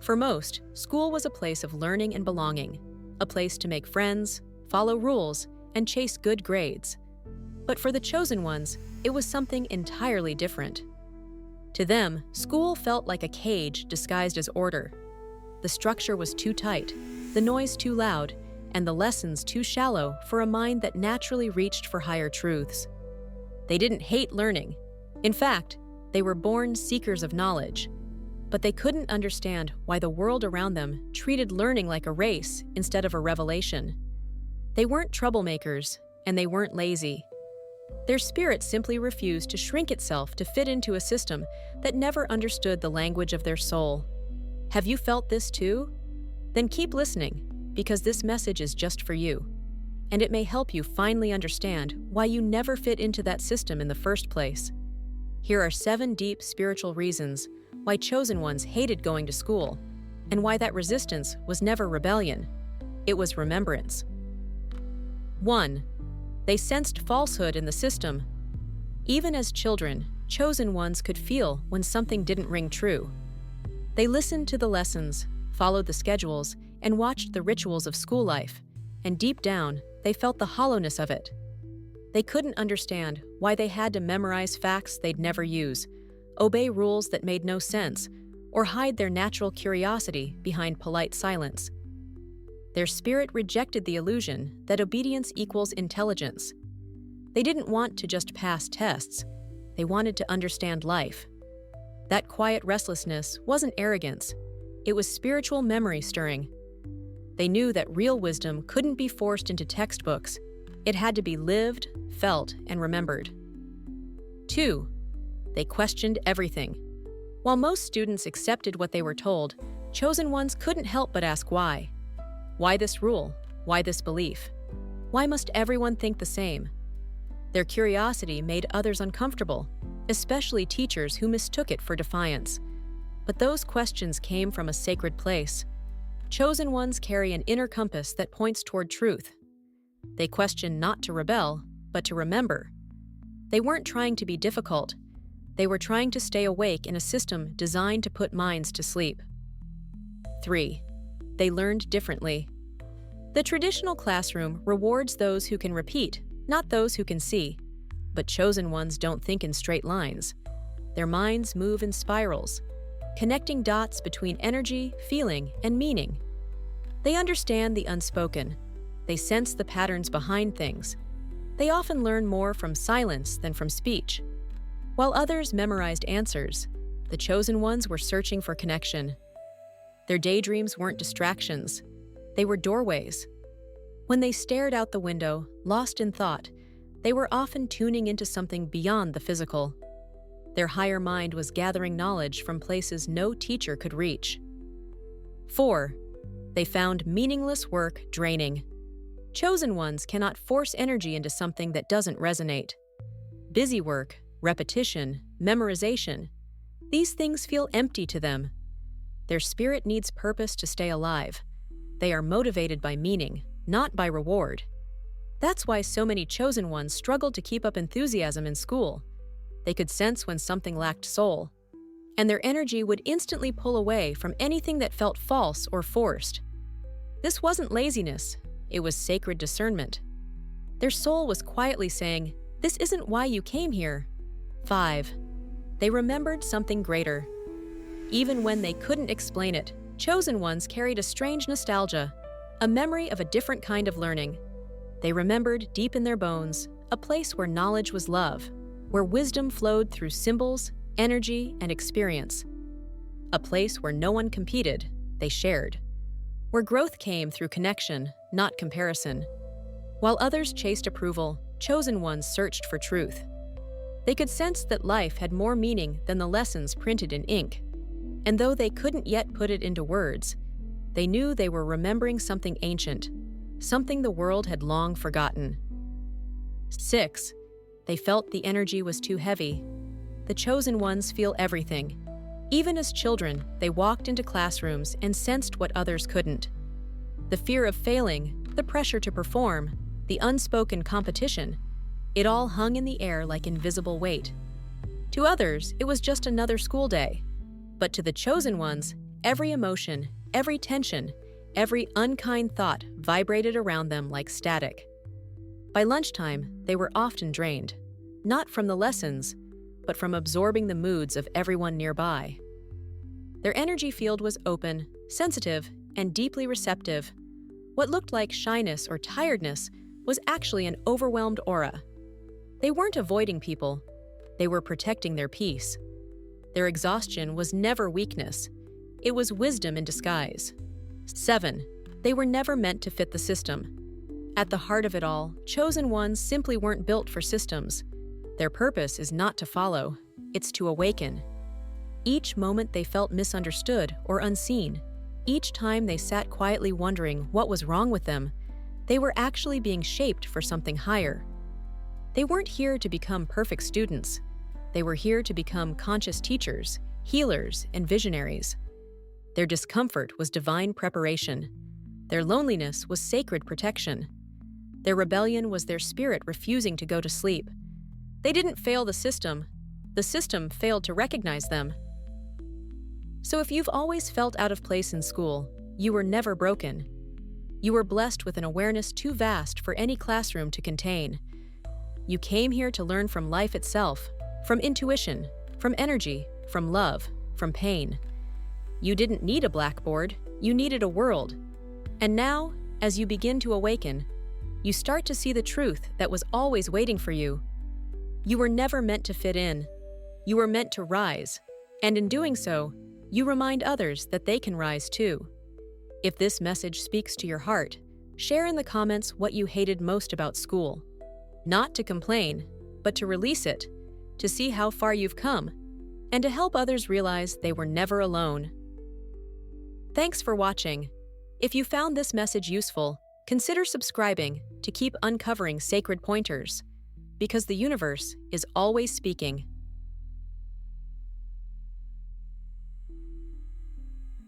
For most, school was a place of learning and belonging, a place to make friends, follow rules, and chase good grades. But for the chosen ones, it was something entirely different. To them, school felt like a cage disguised as order. The structure was too tight, the noise too loud, and the lessons too shallow for a mind that naturally reached for higher truths. They didn't hate learning. In fact, they were born seekers of knowledge. But they couldn't understand why the world around them treated learning like a race instead of a revelation. They weren't troublemakers, and they weren't lazy. Their spirit simply refused to shrink itself to fit into a system that never understood the language of their soul. Have you felt this too? Then keep listening, because this message is just for you, and it may help you finally understand why you never fit into that system in the first place. Here are 7 deep spiritual reasons why chosen ones hated going to school, and why that resistance was never rebellion. It was remembrance. 1. They sensed falsehood in the system. Even as children, chosen ones could feel when something didn't ring true. They listened to the lessons, followed the schedules, and watched the rituals of school life, and deep down, they felt the hollowness of it. They couldn't understand why they had to memorize facts they'd never use, obey rules that made no sense, or hide their natural curiosity behind polite silence. Their spirit rejected the illusion that obedience equals intelligence. They didn't want to just pass tests. They wanted to understand life. That quiet restlessness wasn't arrogance. It was spiritual memory stirring. They knew that real wisdom couldn't be forced into textbooks. It had to be lived, felt, and remembered. 2. They questioned everything. While most students accepted what they were told, chosen ones couldn't help but ask why. Why this rule? Why this belief? Why must everyone think the same? Their curiosity made others uncomfortable, especially teachers who mistook it for defiance. But those questions came from a sacred place. Chosen ones carry an inner compass that points toward truth. They question not to rebel, but to remember. They weren't trying to be difficult. They were trying to stay awake in a system designed to put minds to sleep. 3. They learned differently. The traditional classroom rewards those who can repeat, not those who can see. But chosen ones don't think in straight lines. Their minds move in spirals, connecting dots between energy, feeling, and meaning. They understand the unspoken. They sense the patterns behind things. They often learn more from silence than from speech. While others memorized answers, the chosen ones were searching for connection. Their daydreams weren't distractions. They were doorways. When they stared out the window, lost in thought, they were often tuning into something beyond the physical. Their higher mind was gathering knowledge from places no teacher could reach. 4. They found meaningless work draining. Chosen ones cannot force energy into something that doesn't resonate. Busy work, repetition, memorization, these things feel empty to them. Their spirit needs purpose to stay alive. They are motivated by meaning, not by reward. That's why so many chosen ones struggled to keep up enthusiasm in school. They could sense when something lacked soul, and their energy would instantly pull away from anything that felt false or forced. This wasn't laziness, it was sacred discernment. Their soul was quietly saying, "This isn't why you came here." 5. They remembered something greater. Even when they couldn't explain it, chosen ones carried a strange nostalgia, a memory of a different kind of learning. They remembered deep in their bones a place where knowledge was love, where wisdom flowed through symbols, energy, and experience. A place where no one competed, they shared. Where growth came through connection, not comparison. While others chased approval, chosen ones searched for truth. They could sense that life had more meaning than the lessons printed in ink. And though they couldn't yet put it into words, they knew they were remembering something ancient, something the world had long forgotten. 6. They felt the energy was too heavy. The chosen ones feel everything. Even as children, they walked into classrooms and sensed what others couldn't. The fear of failing, the pressure to perform, the unspoken competition, it all hung in the air like invisible weight. To others, it was just another school day. But to the chosen ones, Every emotion, every tension, every unkind thought vibrated around them like static. By lunchtime, they were often drained, not from the lessons, but from absorbing the moods of everyone nearby. Their energy field was open, sensitive, and deeply receptive. What looked like shyness or tiredness was actually an overwhelmed aura. They weren't avoiding people, they were protecting their peace. Their exhaustion was never weakness, it was wisdom in disguise. 7. They were never meant to fit the system. At the heart of it all, chosen ones simply weren't built for systems. Their purpose is not to follow, it's to awaken. Each moment they felt misunderstood or unseen, each time they sat quietly wondering what was wrong with them, they were actually being shaped for something higher. They weren't here to become perfect students. They were here to become conscious teachers, healers, and visionaries. Their discomfort was divine preparation. Their loneliness was sacred protection. Their rebellion was their spirit refusing to go to sleep. They didn't fail the system failed to recognize them. So if you've always felt out of place in school, you were never broken. You were blessed with an awareness too vast for any classroom to contain. You came here to learn from life itself, from intuition, from energy, from love, from pain. You didn't need a blackboard, you needed a world. And now, as you begin to awaken, you start to see the truth that was always waiting for you. You were never meant to fit in. You were meant to rise. And in doing so, you remind others that they can rise too. If this message speaks to your heart, share in the comments what you hated most about school. Not to complain, but to release it, to see how far you've come, and to help others realize they were never alone. Thanks for watching. If you found this message useful, consider subscribing to keep uncovering sacred pointers, because the universe is always speaking.